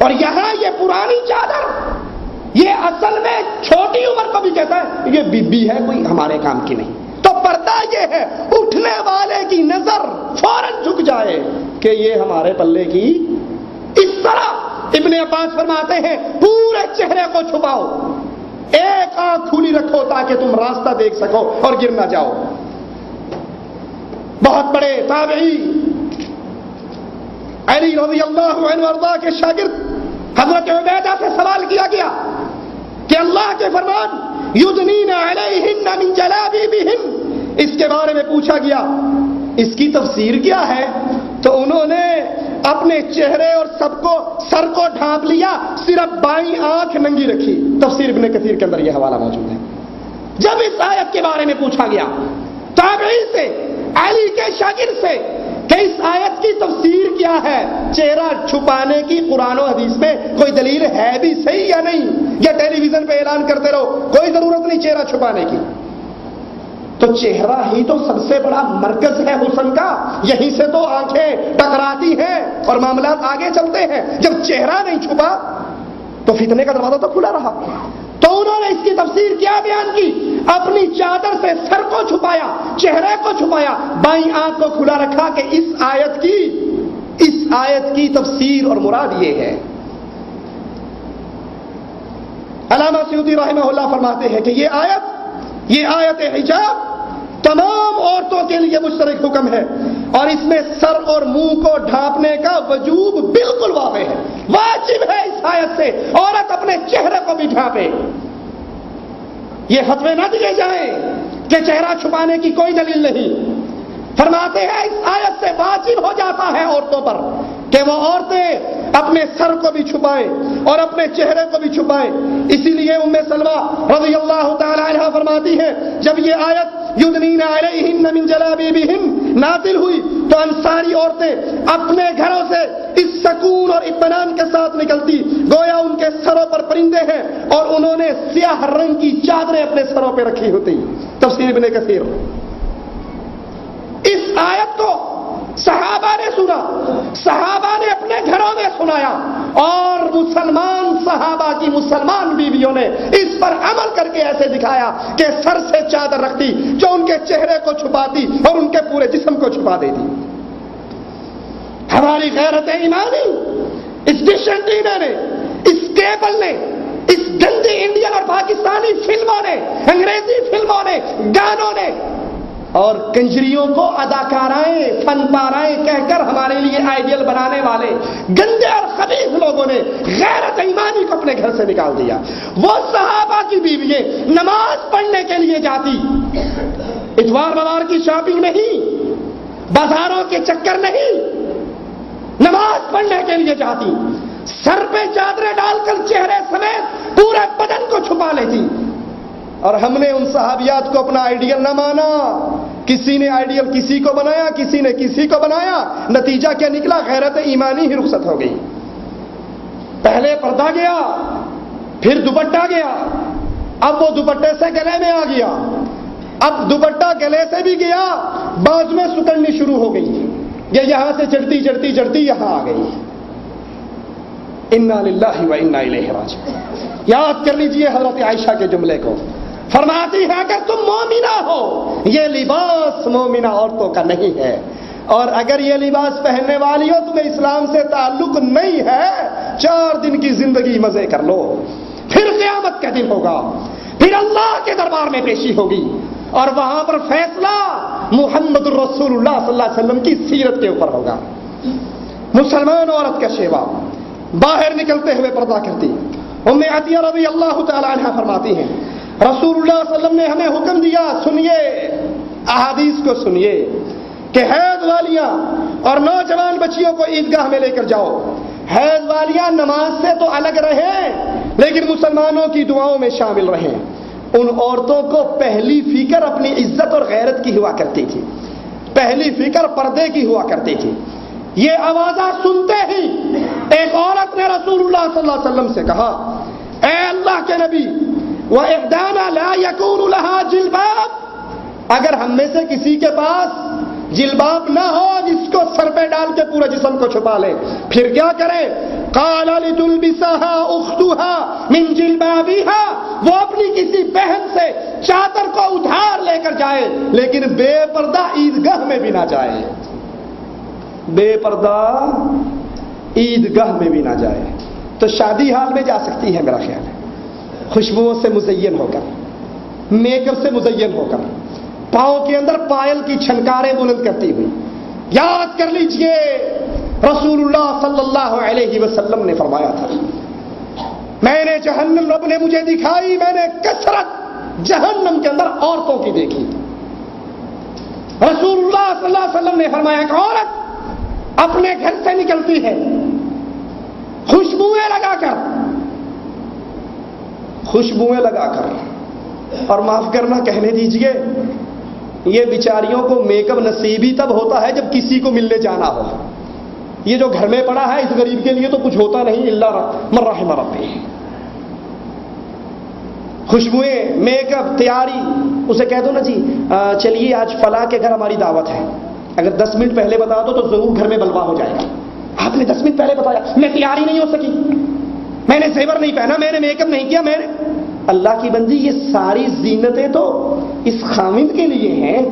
اور یہاں یہ پرانی چادر یہ اصل میں چھوٹی عمر کو بھی کہتا ہے یہ بی بی ہے، کوئی ہمارے کام کی نہیں. تو پردہ یہ ہے اٹھنے والے کی نظر فوراً جھک جائے کہ یہ ہمارے پلے کی. اس طرح ابن عباس فرماتے ہیں پورے چہرے کو چھپاؤ، ایک آنکھ کھلی رکھو تاکہ تم راستہ دیکھ سکو اور گر نہ جاؤ. بہت بڑے تابعی علی رضی اللہ عنہ وارضاہ کے شاگرد حضرت عبیدہ سے سوال کیا گیا کہ اللہ کے فرمان یدنین علیہن من جلابیبہن، اس کے بارے میں پوچھا گیا اس کی تفسیر کیا ہے؟ تو انہوں نے اپنے چہرے اور سب کو سر کو ڈھانپ لیا، صرف بائیں آنکھ ننگی رکھی. تفسیر ابن کثیر کے اندر یہ حوالہ موجود ہے. جب اس آیت کے بارے میں پوچھا گیا تابعی سے، علی کے شاگرد سے کہ اس آیت کی تفسیر کیا ہے، چہرہ چھپانے کی قرآن و حدیث میں کوئی دلیل ہے بھی صحیح یا نہیں، یا ٹیلی ویژن پہ اعلان کرتے رہو کوئی ضرورت نہیں چہرہ چھپانے کی. تو چہرہ ہی تو سب سے بڑا مرکز ہے حسن کا، یہیں سے تو آنکھیں ٹکراتی ہیں اور معاملات آگے چلتے ہیں. جب چہرہ نہیں چھپا تو فتنے کا دروازہ تو کھلا رہا. تو انہوں نے اس کی تفسیر کیا بیان کی؟ اپنی چادر سے سر کو چھپایا، چہرے کو چھپایا، بائیں آنکھ کو کھلا رکھا کہ اس آیت کی تفسیر اور مراد یہ ہے. علامہ سیوطی رحمہ اللہ فرماتے ہیں کہ یہ آیت حجاب تمام عورتوں کے لیے مشترک حکم ہے، اور اس میں سر اور منہ کو ڈھانپنے کا وجوب بالکل واضح ہے. واجب ہے اس آیت سے عورت اپنے چہرے کو بھی ڈھانپے. یہ فتوے نہ دیے جائیں کہ چہرہ چھپانے کی کوئی دلیل نہیں. فرماتے ہیں اس آیت سے واجب ہو جاتا ہے عورتوں پر کہ وہ عورتیں اپنے سر کو بھی چھپائیں اور اپنے چہرے کو بھی چھپائیں. اسی لیے ام سلمہ رضی اللہ تعالی عنہا فرماتی ہے جب یہ آیت یدنین علیہن من جلابیبہن نازل ہوئی تو انصاری عورتیں اپنے گھروں سے اس سکون اور اطمینان کے ساتھ نکلتی گویا ان کے سروں پر پرندے ہیں اور انہوں نے سیاہ رنگ کی چادریں اپنے سروں پہ رکھی ہوتی. تفسیر ابن کثیر. اس آیت کو صحابہ نے سنا، صحابہ نے اپنے گھروں میں سنایا، اور مسلمان صحابہ کی مسلمان بیویوں نے اس پر عمل کر کے ایسے دکھایا کہ سر سے چادر رکھتی جو ان کے چہرے کو چھپاتی اور ان کے پورے جسم کو چھپا دیتی. ہماری غیرت ایمانی اس ڈش ٹی وی نے، اس کیبل نے، اس گندی انڈین اور پاکستانی فلموں نے، انگریزی فلموں نے، گانوں نے اور کنجریوں کو اداکارائیں فن پارائیں کہہ کر ہمارے لیے آئیڈیل بنانے والے گندے اور خبیث لوگوں نے غیرت ایمانی کو اپنے گھر سے نکال دیا. وہ صحابہ کی بیوییں نماز پڑھنے کے لیے جاتی، اتوار بوار کی شاپنگ نہیں، بازاروں کے چکر نہیں، نماز پڑھنے کے لیے جاتی، سر پہ چادریں ڈال کر چہرے سمیت پورے بدن کو چھپا لیتی. اور ہم نے ان صحابیات کو اپنا آئیڈیل نہ مانا. کسی نے آئیڈیل کسی کو بنایا، کسی نے کسی کو بنایا، نتیجہ کیا نکلا؟ غیرت ایمانی ہی رخصت ہو گئی. پہلے پردہ گیا، پھر دوپٹہ گیا، اب وہ دوپٹے سے گلے میں آ گیا، اب دوپٹہ گلے سے بھی گیا، باز میں سکڑنی شروع ہو گئی، یہ یہاں سے چڑھتی چڑھتی چڑھتی یہاں آ گئی. انا للہ و انا الیہ راجعون. یاد کر لیجئے حضرت عائشہ کے جملے کو. فرماتی ہے اگر تم مومنہ ہو یہ لباس مومنہ عورتوں کا نہیں ہے، اور اگر یہ لباس پہننے والی ہو تمہیں اسلام سے تعلق نہیں ہے، 4 دن کی زندگی مزے کر لو، پھر قیامت کا دن ہوگا، پھر اللہ کے دربار میں پیشی ہوگی اور وہاں پر فیصلہ محمد رسول اللہ صلی اللہ علیہ وسلم کی سیرت کے اوپر ہوگا. مسلمان عورت کا شیوا باہر نکلتے ہوئے پردہ کرتی. ام عطیہ رضی اللہ تعالی عنہ فرماتی ہیں رسول اللہ صلی اللہ علیہ وسلم نے ہمیں حکم دیا، سنیے احادیث کو سنیے، کہ حیض والیاں اور نوجوان بچیوں کو عیدگاہ میں لے کر جاؤ. حیض والیاں نماز سے تو الگ رہیں لیکن مسلمانوں کی دعاؤں میں شامل رہیں. ان عورتوں کو پہلی فکر اپنی عزت اور غیرت کی ہوا کرتی تھی، پہلی فکر پردے کی ہوا کرتی تھی. یہ آوازہ سنتے ہی ایک عورت نے رسول اللہ صلی اللہ علیہ وسلم سے کہا اے اللہ کے نبی وَإِحْدَانَا لَا يَكُونُ لَهَا جِلْبَابٌ، اگر ہم میں سے کسی کے پاس جلباب نہ ہو جس کو سر پہ ڈال کے پورے جسم کو چھپا لے، پھر کیا کرے؟ قال لتلبسها اختها من جلبابها، وہ اپنی کسی بہن سے چادر کو ادھار لے کر جائے، لیکن بے پردہ عیدگاہ میں بھی نہ جائے، بے پردہ عیدگاہ میں بھی نہ جائے۔ تو شادی حال میں جا سکتی ہے میرا خیال ہے، خوشبوؤں سے مزین ہو کر، میک اپ سے مزین ہو کر، پاؤں کے اندر پائل کی چھنکاریں بلند کرتی ہوئی۔ یاد کر لیجئے رسول اللہ صلی اللہ علیہ وسلم نے فرمایا تھا، میں نے جہنم رب نے مجھے دکھائی، میں نے کثرت جہنم کے اندر عورتوں کی دیکھی۔ رسول اللہ صلی اللہ علیہ وسلم نے فرمایا کہ عورت اپنے گھر سے نکلتی ہے خوشبوئیں لگا کر، خوشبوئیں لگا کر، اور معاف کرنا کہنے دیجئے یہ بیچاریوں کو میک اپ نصیب ہی تب ہوتا ہے جب کسی کو ملنے جانا ہو۔ یہ جو گھر میں پڑا ہے اس غریب کے لیے تو کچھ ہوتا نہیں، الا من رحم ربی۔ خوشبوئیں، میک اپ، تیاری، اسے کہہ دو نا جی چلیے آج فلاں کے گھر ہماری دعوت ہے، اگر 10 منٹ پہلے بتا دو تو ضرور گھر میں بلوا ہو جائے گا۔ آپ نے 10 منٹ پہلے بتایا، میں تیاری نہیں ہو سکی، میں نے زیور نہیں پہنا، میں نے میک اپ نہیں کیا، میں نے، اللہ کی بندی یہ ساری زینتیں تو اس خامند کے لیے ہیں۔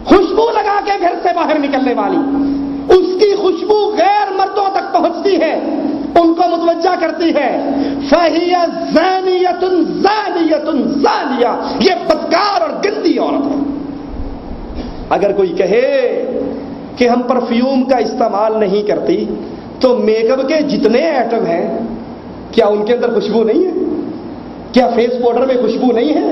خوشبو لگا کے گھر سے باہر نکلنے والی، اس کی خوشبو غیر مردوں تک پہنچتی ہے، ان کو متوجہ کرتی ہے۔ فَهِيَ زَانِيَةٌ زَانِيَةٌ زَانِيَةٌ، یہ بدکار اور گندی عورت ہے۔ اگر کوئی کہے کہ ہم پرفیوم کا استعمال نہیں کرتی تو میک اپ کے جتنے ایٹم ہیں کیا ان کے اندر خوشبو نہیں ہے؟ کیا فیس پاؤڈر میں خوشبو نہیں ہے؟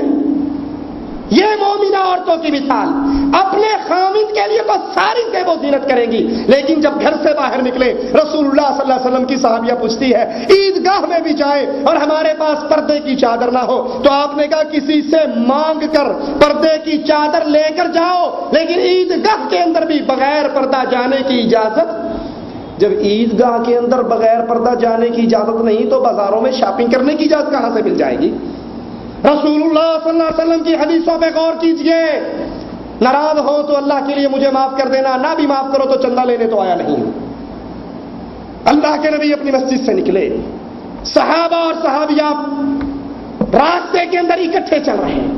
یہ مومنہ عورتوں کی مثال، اپنے خامد کے لیے تو ساری زیب و زینت کریں گی، لیکن جب گھر سے باہر نکلے، رسول اللہ صلی اللہ علیہ وسلم کی صحابیہ پوچھتی ہے عیدگاہ میں بھی جائیں اور ہمارے پاس پردے کی چادر نہ ہو، تو آپ نے کہا کسی سے مانگ کر پردے کی چادر لے کر جاؤ، لیکن عیدگاہ کے اندر بھی بغیر پردہ جانے کی اجازت۔ جب عیدگاہ کے اندر بغیر پردہ جانے کی اجازت نہیں تو بازاروں میں شاپنگ کرنے کی اجازت کہاں سے مل جائے گی؟ رسول اللہ صلی اللہ علیہ وسلم کی حدیثوں پہ غور کیجئے۔ ناراض ہو تو اللہ کے لیے مجھے معاف کر دینا، نہ بھی معاف کرو تو چندہ لینے تو آیا نہیں۔ اللہ کے نبی اپنی مسجد سے نکلے، صحابہ اور صحابیات راستے کے اندر اکٹھے چل رہے ہیں۔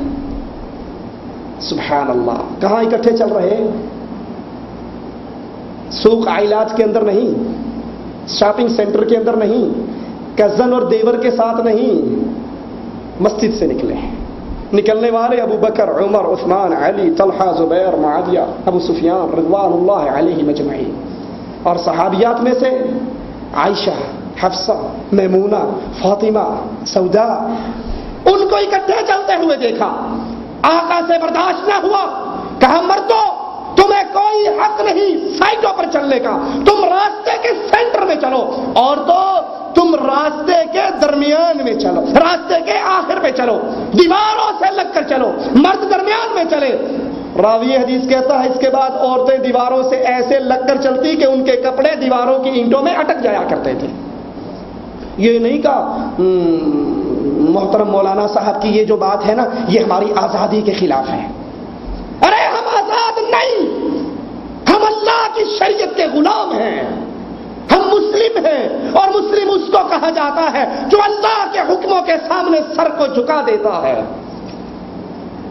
سبحان اللہ، کہاں اکٹھے چل رہے ہیں؟ سوق عائلات کے اندر نہیں، شاپنگ سینٹر کے اندر نہیں، کزن اور دیور کے ساتھ نہیں، مسجد سے نکلے ہیں۔ نکلنے والے ابو بکر، عمر، عثمان، علی، طلحہ، زبیر، معاویہ، ابو سفیان رضوان اللہ علیہم اجمعین، اور صحابیات میں سے عائشہ، حفصہ، میمونہ، فاطمہ، سودا، ان کو اکٹھے چلتے ہوئے دیکھا، آقا سے برداشت نہ ہوا، کہا مردو تمہیں کوئی حق نہیں سائٹوں پر چلنے کا، تم راستے کے سینٹر میں چلو، اور تو تم راستے کے درمیان میں چلو، راستے کے آخر میں چلو، دیواروں سے لگ کر چلو، مرد درمیان میں چلے۔ راوی حدیث کہتا ہے اس کے بعد عورتیں دیواروں سے ایسے لگ کر چلتی کہ ان کے کپڑے دیواروں کی اینٹوں میں اٹک جایا کرتے تھے۔ یہ نہیں کہا محترم مولانا صاحب کی یہ جو بات ہے نا یہ ہماری آزادی کے خلاف ہے۔ ارے ہم آزاد نہیں، ہم اللہ کی شریعت کے غلام ہیں، ہم مسلم ہیں، اور مسلم اس کو کہا جاتا ہے جو اللہ کے حکموں کے سامنے سر کو جھکا دیتا ہے۔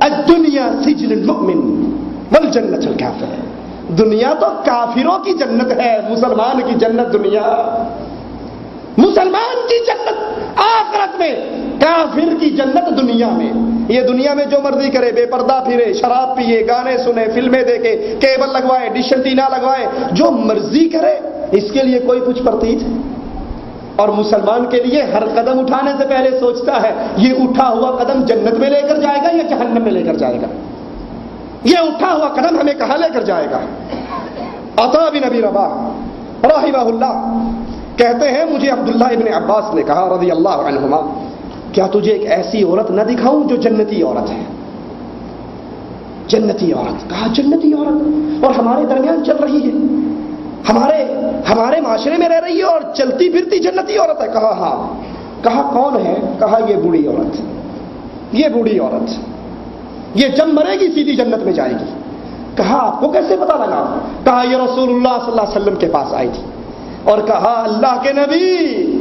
الدنیا سجن المؤمن والجنت الکافر، دنیا تو کافروں کی جنت ہے، مسلمان کی جنت دنیا، مسلمان کی جنت آخرت میں، کافر کی جنت دنیا میں۔ یہ دنیا میں جو مرضی کرے، بے پردہ پھرے، شراب پیے، گانے سنے، فلمیں دیکھے، کیبل لگوائے، ڈش اینٹینا لگوائے، جو مرضی کرے، اس کے لیے کوئی پوچھ پرتیت۔ اور مسلمان کے لیے ہر قدم اٹھانے سے پہلے سوچتا ہے یہ اٹھا ہوا قدم جنت میں لے کر جائے گا یا جہنم میں لے کر جائے گا، یہ اٹھا ہوا قدم ہمیں کہاں لے کر جائے گا۔ عطا بن ابی رباح رحمہ اللہ کہتے ہیں مجھے عبداللہ ابن عباس نے کہا رضی اللہ عنہما، کیا تجھے ایک ایسی عورت نہ دکھاؤں جو جنتی عورت ہے؟ جنتی عورت، کہا جنتی عورت اور ہمارے درمیان چل رہی ہے، ہمارے معاشرے میں رہ رہی ہے اور چلتی پھرتی جنتی عورت ہے؟ کہا ہاں۔ کہا کون ہے؟ کہا یہ بوڑھی عورت، یہ بوڑھی عورت، یہ جب مرے گی سیدھی جنت میں جائے گی۔ کہا آپ کو کیسے پتا لگا؟ کہا یہ رسول اللہ صلی اللہ علیہ وسلم کے پاس آئی تھی اور کہا اللہ کے نبی